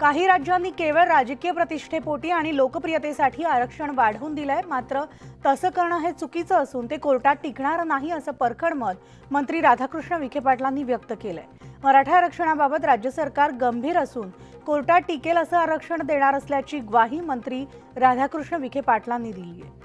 काही राज्यांनी केवळ राजकीय प्रतिष्ठेपोटी आणि लोकप्रियतेसाठी आरक्षण वाढवून दिलंय, मात्र तसं करणं हे चुकीचं असून ते कोर्टात टिकणार नाही असं परखड मत मंत्री राधाकृष्ण विखे पाटलांनी व्यक्त केलंय। मराठा आरक्षणाबाबत राज्य सरकार गंभीर असून कोर्टात टिकेल असं आरक्षण देणार असल्याची ग्वाही मंत्री राधाकृष्ण विखे पाटलांनी दिली आहे।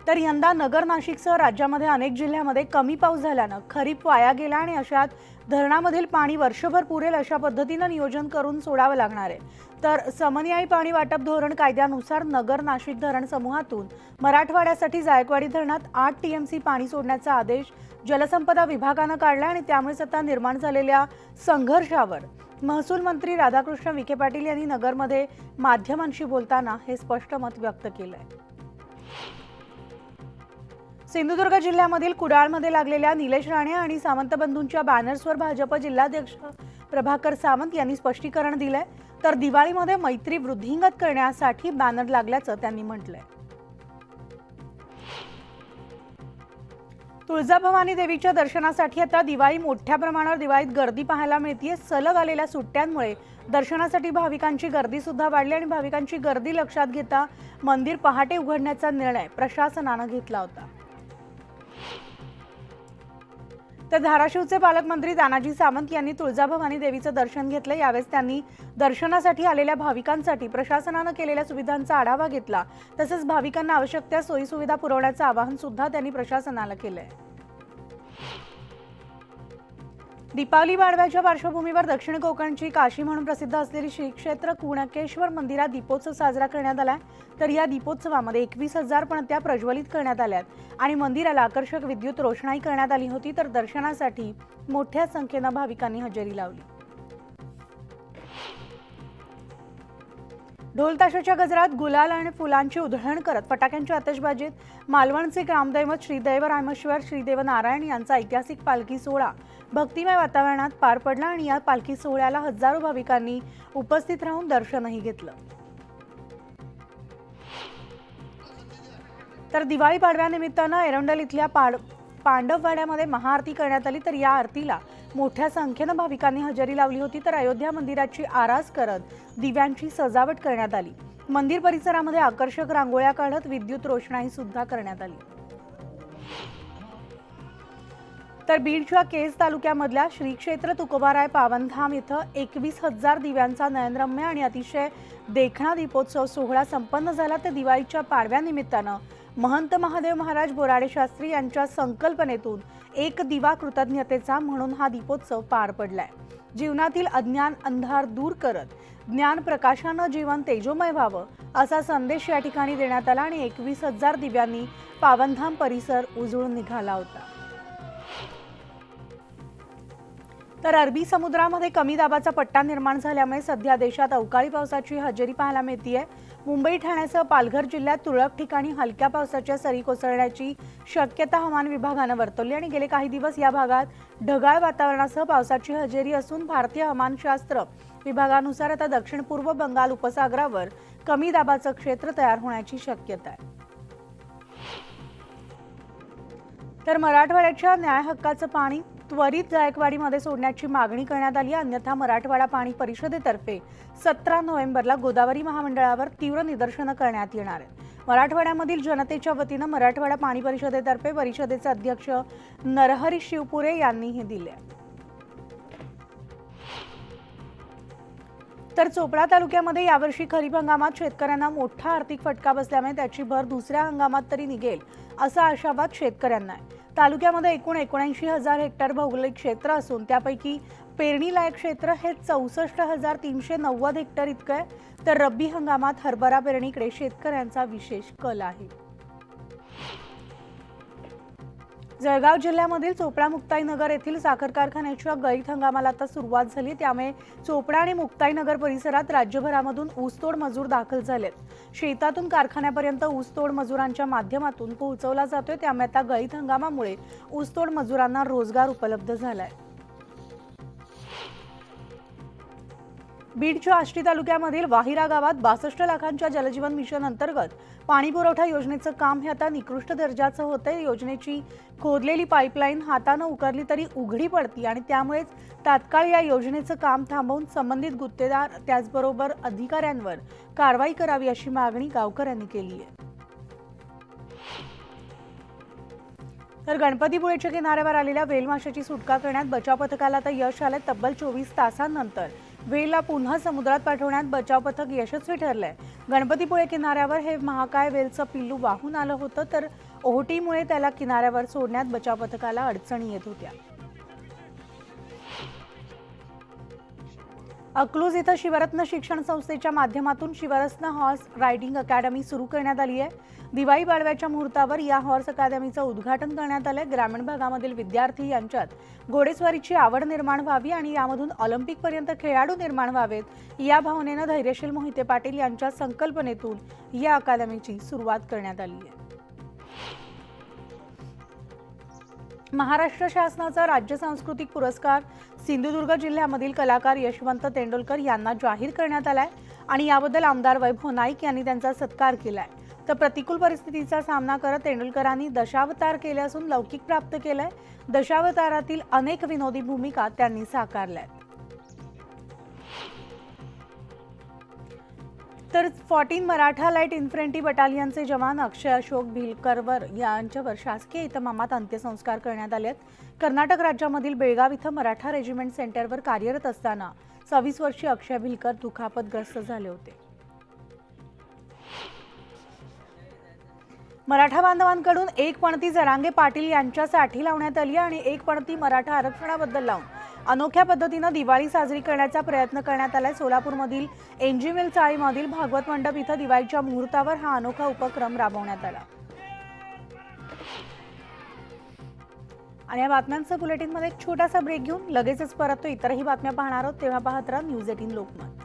तर यंदा नगर नाशिकसह राज्यामध्ये अनेक जिल्ह्यांमध्ये कमी पाऊस झाल्यानं खरीप वाया गेला आणि अशात धरणामधील पाणी वर्षभर पुरेल अशा पद्धतीने नियोजन करून सोडावं लागणार आहे। तर समन्यायी पाणी वाटप धोरण कायद्यानुसार नगर नाशिक धरण समूहातून मराठवाड्यासाठी जायकवाडी धरणात 8 टीएमसी पाणी सोडण्याचा आदेश जलसंपदा विभागानं काढला आणि त्यामुळे आता निर्माण झालेल्या संघर्षावर महसूल मंत्री राधाकृष्ण विखे पाटील यांनी नगरमध्ये माध्यमांशी बोलताना हे स्पष्ट मत व्यक्त केलंय। सिंधुदुर्ग जिल्ह्यामधील कुडाळमध्ये लागलेल्या निलेश राणे आणि सावंत बंधूंच्या बॅनर्सवर भाजप जिल्हाध्यक्ष प्रभाकर सावंत यांनी स्पष्टीकरण दिलंय। तर दिवाळीमध्ये मैत्री वृद्धिंगत करण्यासाठी बॅनर लागल्याचं त्यांनी म्हटलंय। तुळजाभवानी देवीच्या दर्शनासाठी आता दिवाळी मोठ्या प्रमाणावर दिवाळीत गर्दी पाहायला मिळते। सलग आलेल्या सुट्ट्यांमुळे दर्शनासाठी भाविकांची गर्दी सुद्धा वाढली आणि भाविकांची गर्दी लक्षात घेता मंदिर पहाटे उघडण्याचा निर्णय प्रशासनानं घेतला होता। तर धाराशिवचे पालकमंत्री तानाजी सावंत यांनी तुळजाभवानी देवीचं दर्शन घेतलं। यावेळेस त्यांनी दर्शनासाठी आलेल्या भाविकांसाठी प्रशासनानं केलेल्या सुविधांचा आढावा घेतला। तसंच भाविकांना आवश्यक त्या सोयी सुविधा पुरवण्याचं आवाहन सुद्धा त्यांनी प्रशासनाला केलंय। दीपावली पाडव्याच्या पार्श्वभूमीवर दक्षिण कोकणची काशी म्हणून प्रसिद्ध असलेली श्री क्षेत्र कुणकेश्वर मंदिरात दीपोत्सव साजरा करण्यात आला। तर या दीपोत्सवामध्ये 21,000 पणत्या प्रज्वलित करण्यात आल्यात आणि मंदिराला आकर्षक विद्युत रोषणाई करण्यात आली होती। तर दर्शनासाठी मोठ्या संख्येने भाविकांनी हजेरी लावली। ढोल ताशाच्या गजरात गुलाल आणि फुलांची उधळण करत फटाक्यांच्या आतषबाजीत मालवणचे ग्रामदैवत श्रीदैव रामेश्वर श्रीदेव नारायण यांचा ऐतिहासिक पालखी सोहळा भक्तिमय वातावरणात पार पडला आणि या पालखी सोहळ्याला हजारो भाविकांनी उपस्थित राहून दर्शनही घेतलं। तर दिवाळी पाडव्यानिमित्तानं एरंडल इथल्या पांडववाड्यामध्ये महाआरती करण्यात आली। तर या आरतीला मोठ्या संख्येने भाविकांनी हजेरी लावली होती। तर अयोध्या मंदिराची आरास करत दिव्यांची सजावट करण्यात आली। मंदिर परिसरामध्ये आकर्षक रांगोळ्या काढत विद्युत रोषणाई सुद्धा करण्यात आली। तर बीडच्या केज तालुक्यामधल्या श्री क्षेत्र तुकोबाराय पावनधाम इथं 21,000 दिव्यांचा नयनरम्य आणि अतिशय देखणा दीपोत्सव सोहळा संपन्न झाला। तर दिवाळीच्या पाडव्यानिमित्तानं महंत महादेव महाराज बोराडे शास्त्री यांच्या संकल्पनेतून एक दिवा कृतज्ञतेचा म्हणून हा दीपोत्सव पार पडलाय। जीवनातील अज्ञान अंधार दूर करत ज्ञान प्रकाशानं जीवन तेजोमय व्हावं असा संदेश या ठिकाणी देण्यात आला आणि 21,000 दिव्यांनी पावनधाम परिसर उजळून निघाला होता। तर अरबी समुद्रामध्ये कमी दाबाचा पट्टा निर्माण झाल्यामुळे सध्या देशात अवकाळी पावसाची हजेरी पाहायला मिळतेय। मुंबई ठाण्यासह पालघर जिल्ह्यात तुरळक ठिकाणी हलक्या पावसाच्या सरी कोसळण्याची शक्यता हवामान विभागानं वर्तवली आणि गेले काही दिवस या भागात ढगाळ वातावरणासह पावसाची हजेरी असून भारतीय हवामानशास्त्र विभागानुसार आता दक्षिण पूर्व बंगाल उपसागरावर कमी दाबाचं क्षेत्र तयार होण्याची शक्यता आहे। तर मराठवाड्याच्या न्याय हक्काचं पाणी त्वरित जायकवाडीमध्ये सोडण्याची मागणी करण्यात आली। अन्यथा मराठवाडा पाणी परिषदेतर्फे 17 नोव्हेंबरला गोदावरी महामंडळावर तीव्र निदर्शनं करण्यात येणार आहेत। मराठवाड्यामधील जनतेच्या वतीनं मराठवाडा पाणी परिषदेतर्फे परिषदेचे अध्यक्ष नरहरी शिवपुरे यांनी हे दिले। तर चोपडा तालुक्यामध्ये यावर्षी खरीप हंगामात शेतकऱ्यांना मोठा आर्थिक फटका बसल्यामुळे त्याची भर दुसऱ्या हंगामात तरी निघेल असा आशावाद शेतकऱ्यांना आहे। तालुक्यामध्ये एकूण 79,000 हेक्टर भौगोलिक क्षेत्र असून त्यापैकी पेरणीलायक क्षेत्र हे 64,390 हेक्टर इतकं आहे। तर रब्बी हंगामात हरभरा पेरणीकडे शेतकऱ्यांचा विशेष कल आहे। जळगाव जिल्ह्यामधील चोपडा मुक्ताईनगर येथील साखर कारखान्याच्या गळीत हंगामाला आता सुरुवात झाली। त्यामुळे चोपडा आणि मुक्ताईनगर परिसरात राज्यभरामधून ऊसतोड मजूर दाखल झालेत। शेतातून कारखान्यापर्यंत ऊसतोड मजुरांच्या माध्यमातून पोहोचवला जातोय। त्यामुळे आता गळीत हंगामामुळे ऊसतोड मजुरांना रोजगार उपलब्ध झालाय। बीडच्या आष्टी तालुक्यामधील वाहिरा गावात 62 लाखांच्या जलजीवन मिशन अंतर्गत पाणी पुरवठा योजनेचं काम हे आता निकृष्ट दर्जाचं होतंय। योजनेची खोदलेली पाईपलाईन हातानं उकरली तरी उघडी पडती आणि त्यामुळेच तात्काळ या योजनेचं काम थांबवून संबंधित गुत्तेदार त्याचबरोबर अधिकाऱ्यांवर कारवाई करावी अशी मागणी गावकऱ्यांनी केली आहे। तर गणपतीपुळेच्या किनाऱ्यावर आलेल्या वेल माशाची सुटका करण्यात बचाव पथकाला आता यश आलंय। तब्बल 24 तासांनंतर वेलला पुन्हा समुद्रात पाठवण्यात बचाव पथक यशस्वी ठरलंय। गणपतीपुळे किनाऱ्यावर हे महाकाय वेलचं पिल्लू वाहून आलं होतं, तर ओहोटीमुळे त्याला किनाऱ्यावर सोडण्यात बचाव पथकाला अडचणी येत होत्या। अकलूज इथं शिवरत्न शिक्षण संस्थेच्या माध्यमातून शिवरत्न हॉर्स रायडिंग अकॅडमी सुरू करण्यात आली आहे। दिवाळी पाडव्याच्या मुहूर्तावर या हॉर्स अकादमीचं उद्घाटन करण्यात आलंय। ग्रामीण भागामधील विद्यार्थी यांच्यात घोडेस्वारीची आवड निर्माण व्हावी आणि यामधून ऑलिम्पिक पर्यंत खेळाडू निर्माण व्हावेत या भावनेनं धैर्यशील मोहिते पाटील यांच्या संकल्पनेतून या अकादमीची सुरुवात करण्यात आली आहे। महाराष्ट्र शासनाचा राज्य सांस्कृतिक पुरस्कार सिंधुदुर्ग जिल्ह्यामधील कलाकार यशवंत तेंडुलकर यांना जाहीर करण्यात आलाय आणि याबद्दल आमदार वैभव नाईक यांनी त्यांचा सत्कार केलाय। तर प्रतिकूल परिस्थितीचा सामना करत तेंडुलकरांनी दशावतार केले असून लौकिक प्राप्त केलाय। दशावतारातील अनेक विनोदी भूमिका त्यांनी साकारल्या। तर 14 मराठा लाईट इन्फंट्री बटालियनचे जवान अक्षय अशोक भिलकरवर यांच्यावर शासकीय इतमामात अंत्यसंस्कार करण्यात आले आहेत। कर्नाटक राज्यामधील बेळगाव इथं मराठा रेजिमेंट सेंटरवर कार्यरत असताना 26 वर्षीय अक्षय भिलकर दुखापतग्रस्त झाले होते। मराठा बांधवांकडून एक पणती जरांगे पाटील यांच्यासाठी लावण्यात आली आणि एक पणती मराठा आरक्षणाबद्दल लावून अनोख्या पद्धतीने दिवाळी साजरी करण्याचा प्रयत्न करण्यात आलाय। सोलापूरमधील एनजी मिल चाळीमधील भागवत मंडप इथं दिवाळीच्या मुहूर्तावर हा अनोखा उपक्रम राबवण्यात आला। आणि या बातम्यांचं बुलेटिनमध्ये एक छोटासा ब्रेक घेऊन लगेचच परततो। इतरही बातम्या पाहणार आहोत, तेव्हा पाहत राहा न्यूज 18 लोकमत।